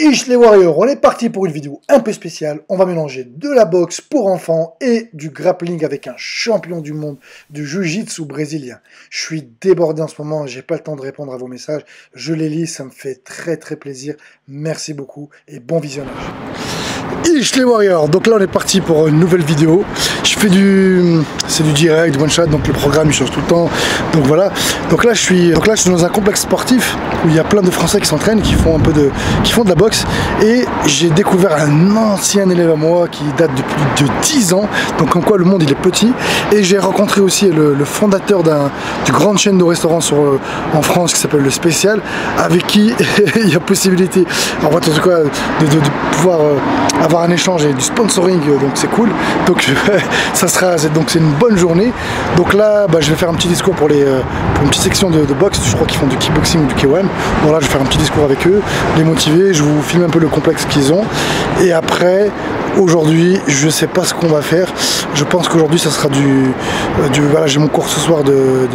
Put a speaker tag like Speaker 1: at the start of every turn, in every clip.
Speaker 1: Ish les Warriors, on est parti pour une vidéo un peu spéciale. On va mélanger de la boxe pour enfants et du grappling avec un champion du monde du jiu-jitsu brésilien. Je suis débordé en ce moment, j'ai pas le temps de répondre à vos messages. Je les lis, ça me fait très plaisir. Merci beaucoup et bon visionnage. Ish les Warriors, donc là on est parti pour une nouvelle vidéo. Je fais c'est du direct, one shot, donc le programme il change tout le temps. Donc voilà. Donc là je suis dans un complexe sportif où il y a plein de Français qui s'entraînent, qui font de la boxe. Et j'ai découvert un ancien élève à moi qui date de plus de 10 ans. Donc comme quoi le monde il est petit. Et j'ai rencontré aussi le fondateur du grande chaîne de restaurants en France qui s'appelle Le Spécial, avec qui il y a possibilité, en tout cas, de pouvoir avoir un échange et du sponsoring, donc c'est cool. Donc c'est une bonne journée. Donc là je vais faire un petit discours pour une petite section de boxe. Je crois qu'ils font du kickboxing ou du K1. Voilà, je vais faire un petit discours avec eux, les motiver, je vous filme un peu le complexe qu'ils ont. Et après, aujourd'hui, je sais pas ce qu'on va faire. Je pense qu'aujourd'hui ça sera voilà, j'ai mon cours ce soir de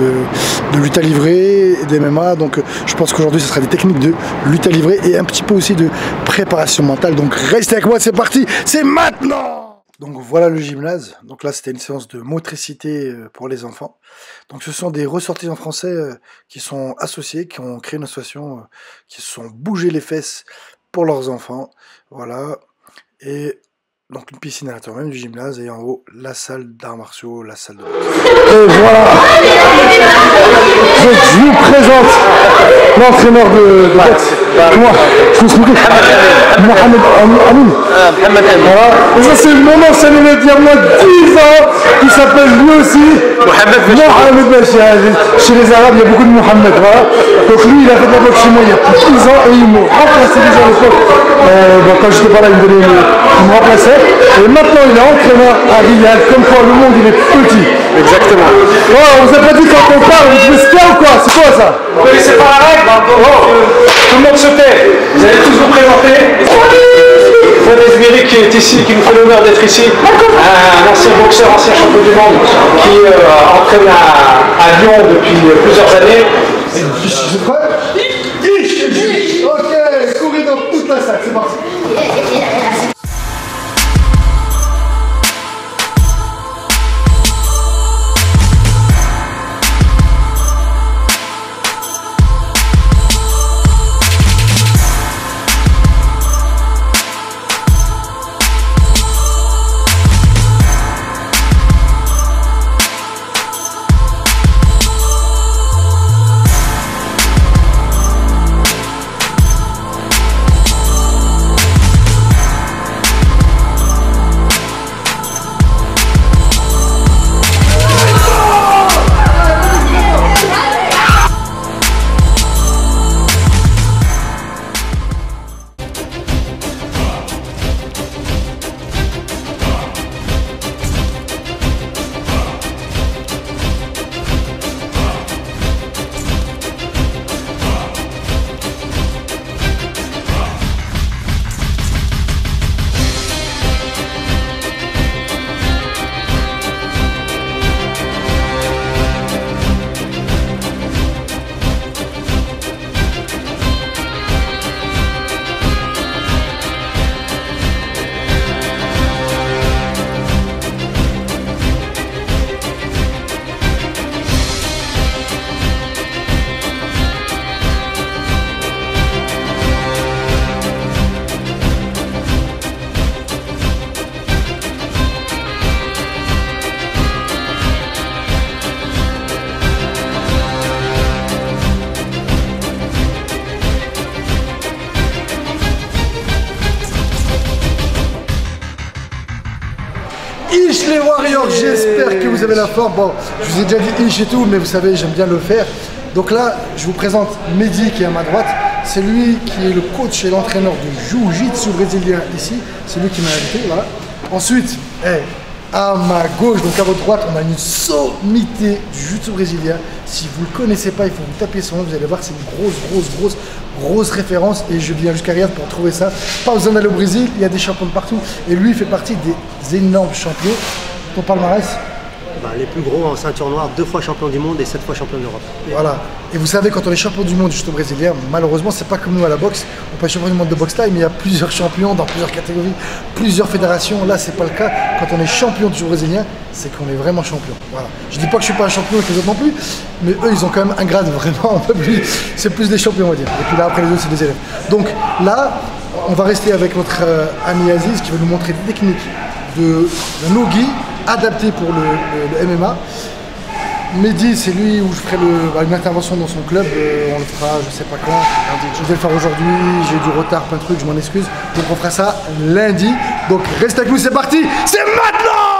Speaker 1: lutte à livrer et d'MMA. Donc je pense qu'aujourd'hui ça sera des techniques de lutte à livrer et un petit peu aussi de préparation mentale. Donc restez avec moi, c'est parti, c'est maintenant! Donc voilà le gymnase. Donc là c'était une séance de motricité pour les enfants. Donc ce sont des ressortissants français qui sont associés, qui ont créé une association, qui se sont bougés les fesses pour leurs enfants. Voilà. Et donc une piscine à l'intérieur même du gymnase et en haut la salle d'arts martiaux, la salle de boxe. Et voilà. Je vous présente l'entraîneur de boxe. Moi, je vous explique. Mohamed Amin. Voilà. Et ça c'est mon ancien élève d'il y a moins de 10 ans qui s'appelle lui aussi Mohamed Bachir. Chez les Arabes il y a beaucoup de Mohamed. Voilà. Donc lui il a fait de la boxe chez moi il y a plus de 10 ans et il m'a remplacé déjà à l'époque. Quand j'étais pas là il me remplaçait. Et maintenant il est entraîneur à Riyad. Comme quoi le monde il est petit. Exactement. Oh, on vous a pas dit quand on parle, vous devez se taire ou quoi? C'est quoi ça? Vous connaissez pas la règle? Tout le monde se tait. Vous allez tous vous présenter. Fadez Zmiri qui est ici, qui nous fait l'honneur d'être ici. Un ancien boxeur, ancien champion du monde qui entraîne à Lyon depuis plusieurs années. Vous êtes prêts? Ok, courez dans toute la salle, c'est parti. Ish les Warriors, j'espère que vous avez la forme. Bon, je vous ai déjà dit Ish et tout, mais vous savez, j'aime bien le faire. Donc là, je vous présente Mehdi qui est à ma droite. C'est lui qui est le coach et l'entraîneur du jiu-jitsu brésilien ici. C'est lui qui m'a invité, voilà. Ensuite, à ma gauche, donc à votre droite, on a une sommité du jiu-jitsu brésilien. Si vous ne le connaissez pas, il faut vous taper son nom, vous allez voir, c'est une grosse référence. Et je viens jusqu'à Riyad pour trouver ça. Pas besoin d'aller au Brésil, il y a des champions de partout. Et lui, il fait partie des énormes champions. Ton palmarès,
Speaker 2: les plus gros en ceinture noire, 2 fois champion du monde et 7 fois champion d'Europe.
Speaker 1: Voilà. Et vous savez, quand on est champion du monde juste brésilien, malheureusement, c'est pas comme nous à la boxe. On peut être champion du monde de boxe taille, mais il y a plusieurs champions dans plusieurs catégories, plusieurs fédérations. Là, c'est pas le cas. Quand on est champion du brésilien, c'est qu'on est vraiment champion. Voilà. Je dis pas que je suis pas un champion avec les autres non plus, mais eux, ils ont quand même un grade vraiment un peu plus. C'est plus des champions, on va dire. Et puis là, après les autres, c'est des élèves. Donc là, on va rester avec notre ami Aziz qui va nous montrer des techniques de no-gi adaptées pour le MMA. Mehdi, c'est lui où je ferai une intervention dans son club, on le fera je sais pas quand, je vais le faire aujourd'hui, j'ai eu du retard, plein de trucs, je m'en excuse. Donc on fera ça lundi, donc reste avec nous, c'est parti, c'est maintenant!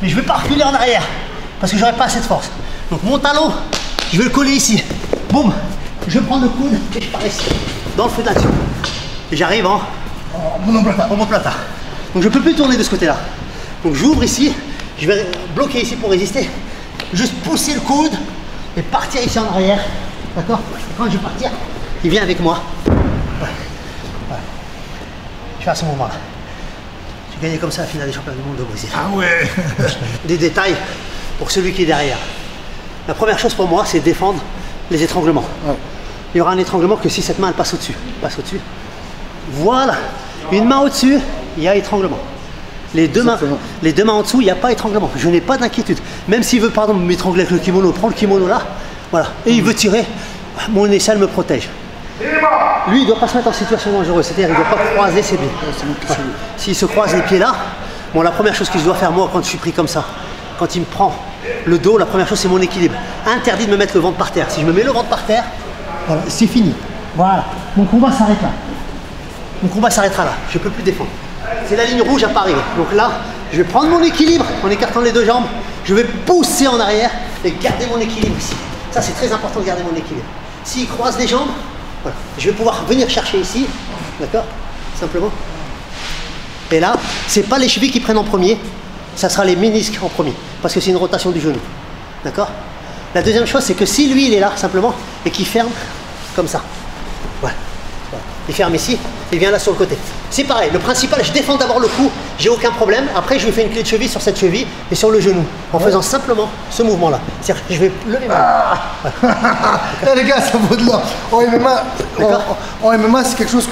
Speaker 2: Mais je ne vais pas reculer en arrière parce que j'aurai pas assez de force. Donc mon talon, je vais le coller ici. Boum, je prends le coude et je pars ici, dans le feu d'action. Et j'arrive en omoplata. Donc je ne peux plus tourner de ce côté-là. Donc j'ouvre ici, je vais bloquer ici pour résister. Juste pousser le coude et partir ici en arrière. D'accord? Quand je vais partir, il vient avec moi. Ouais. Je fais à ce moment-là. J'ai gagné comme ça la finale des championnats du monde au Brésil.
Speaker 1: Ah ouais.
Speaker 2: Des détails pour celui qui est derrière. La première chose pour moi, c'est défendre les étranglements. Ouais. Il y aura un étranglement que si cette main elle passe au-dessus. Passe au-dessus. Voilà. Une main au-dessus, il y a étranglement. Les deux mains en dessous, il n'y a pas étranglement. Je n'ai pas d'inquiétude. Même s'il veut par exemple m'étrangler avec le kimono, prends le kimono là, voilà. Et il veut tirer, mon aisselle me protège. Lui, il ne doit pas se mettre en situation dangereuse, c'est-à-dire qu'il ne doit pas croiser ses pieds. Ouais. S'il se croise les pieds là, bon, la première chose que je dois faire moi quand je suis pris comme ça, quand il me prend le dos, la première chose c'est mon équilibre. Interdit de me mettre le ventre par terre. Si je me mets le ventre par terre, voilà, c'est fini. Voilà, mon combat s'arrête là. Mon combat s'arrêtera là, je ne peux plus défendre. C'est la ligne rouge à pas arriver. Donc là, je vais prendre mon équilibre en écartant les deux jambes, je vais pousser en arrière et garder mon équilibre ici. Ça c'est très important de garder mon équilibre. S'il croise les jambes, voilà. Je vais pouvoir venir chercher ici, d'accord, simplement. Et là, c'est pas les chevilles qui prennent en premier, ça sera les ménisques en premier, parce que c'est une rotation du genou, d'accord. La deuxième chose, c'est que si lui, il est là, simplement, et qu'il ferme, comme ça, voilà. Il ferme ici, il vient là sur le côté. C'est pareil, le principal, je défends d'abord le cou, j'ai aucun problème, après je lui fais une clé de cheville sur cette cheville et sur le genou, en faisant simplement ce mouvement-là. C'est-à-dire que je vais lever ma main.
Speaker 1: Voilà. Les gars, ça vaut de l'or. En MMA, c'est quelque chose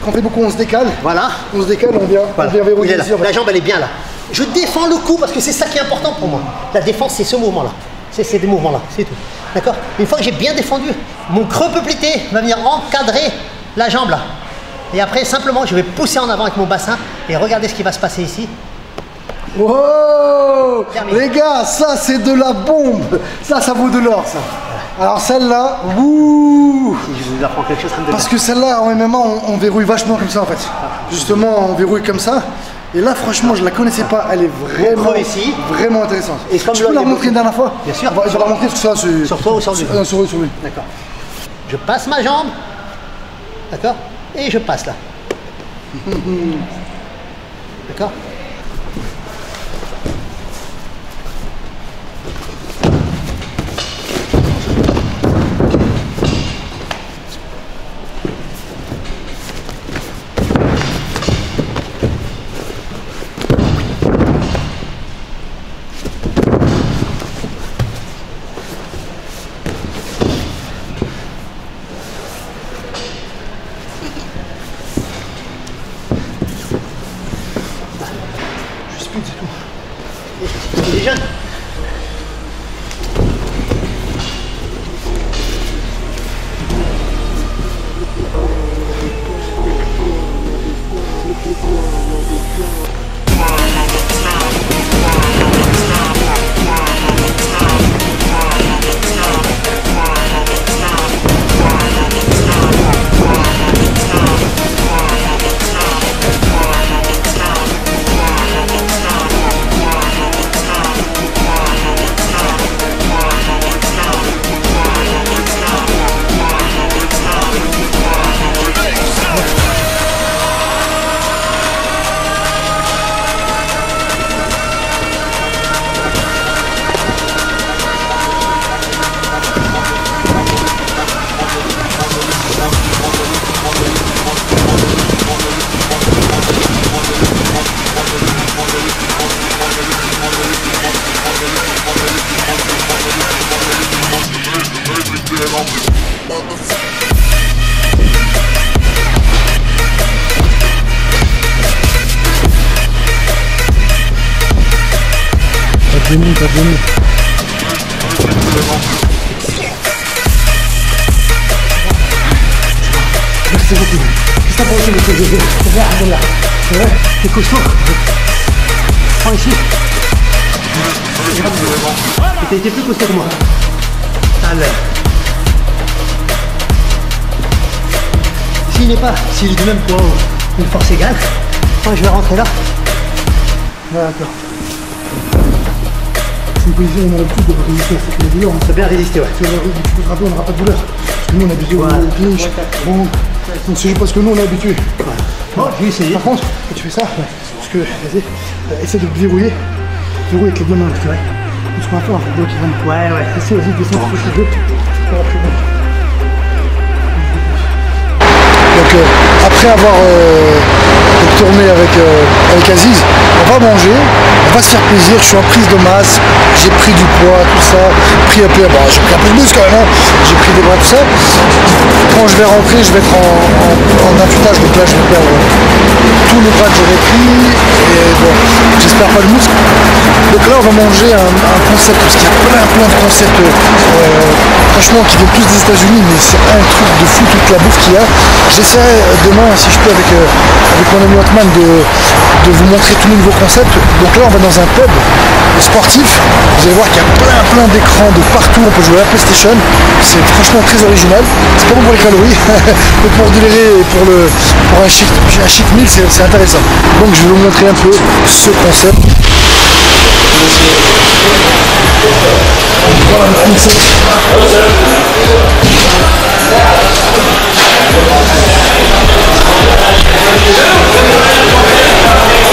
Speaker 1: qu'on fait beaucoup, on se décale.
Speaker 2: Voilà.
Speaker 1: On se décale, on vient verrouiller ici.
Speaker 2: La jambe, elle est bien là. Je défends le coup parce que c'est ça qui est important pour moi. La défense, c'est ce mouvement-là. C'est des mouvements-là, c'est tout. D'accord? Une fois que j'ai bien défendu, mon creux peuplité va venir encadrer la jambe là. Et après, simplement, je vais pousser en avant avec mon bassin et regardez ce qui va se passer ici.
Speaker 1: Wow! Les gars, ça c'est de la bombe! Ça vaut de l'or, ça. Alors celle-là, wouh!
Speaker 2: Si je vous apprends quelque chose, ça me donne.
Speaker 1: Parce que celle-là, en MMA, on verrouille vachement comme ça en fait. Justement, on verrouille comme ça. Et là, franchement, je la connaissais pas. Elle est vraiment,
Speaker 2: ici.
Speaker 1: Vraiment intéressante.
Speaker 2: Et comme
Speaker 1: tu peux la remontrer une dernière fois?
Speaker 2: Bien sûr.
Speaker 1: Je vais la remontrer sur ça.
Speaker 2: Sur toi ou sur lui?
Speaker 1: Sur lui.
Speaker 2: D'accord. Je passe ma jambe. D'accord? Et je passe là. D'accord? Il est jeune.
Speaker 1: T'as donné. Merci beaucoup. C'est ça pour aussi, monsieur. C'est vrai, Abdallah. C'est vrai.
Speaker 2: T'es costaud. Prends ici. T'as été plus costaud que moi. Allez. S'il est du même poids ou une force égale, moi je vais rentrer là.
Speaker 1: D'accord. C'est une position où on a l'habitude de résister à cette douleur.
Speaker 2: Ça a bien résisté, ouais.
Speaker 1: Tu peux te rappeler, on n'aura pas de douleur. Parce que nous on est habitué au clinch. Bon, donc c'est juste parce que nous on est habitué.
Speaker 2: Bon, je vais essayer.
Speaker 1: Par contre, quand tu fais ça, parce que, vas-y, essaie de verrouiller. Verrouiller avec les deux mains, tu vois. Ce qu'on va faire, on va bloquer vraiment.
Speaker 2: Ouais.
Speaker 1: Essaie, vas-y, descends, touche les deux. Donc après avoir tourné avec Aziz, on va manger, on va se faire plaisir, je suis en prise de masse, j'ai pris du poids, tout ça, j'ai pris un peu de muscle quand même, hein. J'ai pris des bras, tout ça. Quand je vais rentrer, je vais être en affûtage, donc là je vais perdre tous les bras que j'aurais pris, et bon, j'espère pas le muscle. Donc là on va manger un concept, parce qu'il y a plein de concepts, franchement qui viennent tous des États-Unis, mais c'est un truc de fou toute la bouffe qu'il y a. J'essaierai demain, si je peux, avec mon ami Hotman, de vous montrer tous les nouveaux concepts. Donc là on va dans un pub sportif, vous allez voir qu'il y a plein d'écrans de partout, on peut jouer à la PlayStation, c'est franchement très original, c'est pas bon pour les calories, mais pour délirer et pour un chic meal c'est intéressant. Donc je vais vous montrer un peu ce concept. Voilà le concept.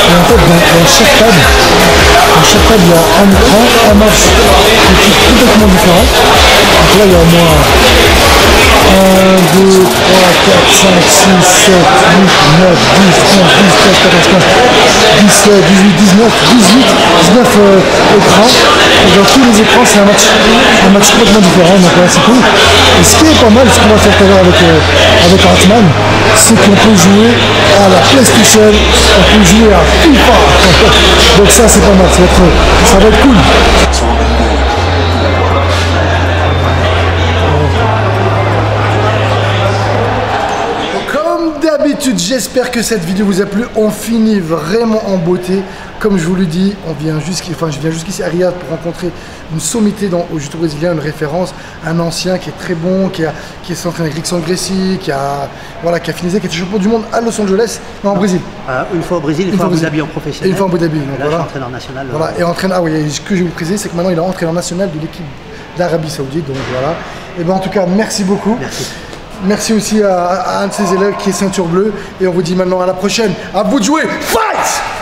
Speaker 1: Et en fait, dans chaque table, il y a un écran, un match qui est complètement différent. Donc là, il y a au moins 1, 2, 3, 4, 5, 6, 7, 8, 9, 10, 11, 12, 13, 14, 15, écrans. Et dans tous les écrans, c'est un match complètement différent. Donc voilà, c'est cool. Et ce qui est pas mal, ce qu'on va faire tout à l'heure avec Ant-Man, c'est qu'on peut jouer à la PlayStation, on peut jouer à FIFA. Donc ça, c'est pas mal, ça va être cool. Comme d'habitude, j'espère que cette vidéo vous a plu. On finit vraiment en beauté. Comme je vous le dis, je viens jusqu'ici à Riyad pour rencontrer une sommité au jiu-jitsu brésilien, une référence, un ancien qui est très bon, qui est s'entraîné avec Rickson Gracie, qui a finalisé, qui était champion du monde à Los Angeles, non, au Brésil.
Speaker 2: Une fois au Brésil, une fois à Abu Dhabi en professionnel.
Speaker 1: Et une fois à Abu Dhabi.
Speaker 2: Là, je suis entraîneur national.
Speaker 1: Voilà, et entraîneur, ce que je vais vous préciser, c'est que maintenant il est entraîneur national de l'équipe d'Arabie Saoudite. Donc voilà. Et bien en tout cas, merci beaucoup.
Speaker 2: Merci.
Speaker 1: Merci aussi à un de ses élèves qui est ceinture bleue. Et on vous dit maintenant à la prochaine. À vous de jouer. Fight!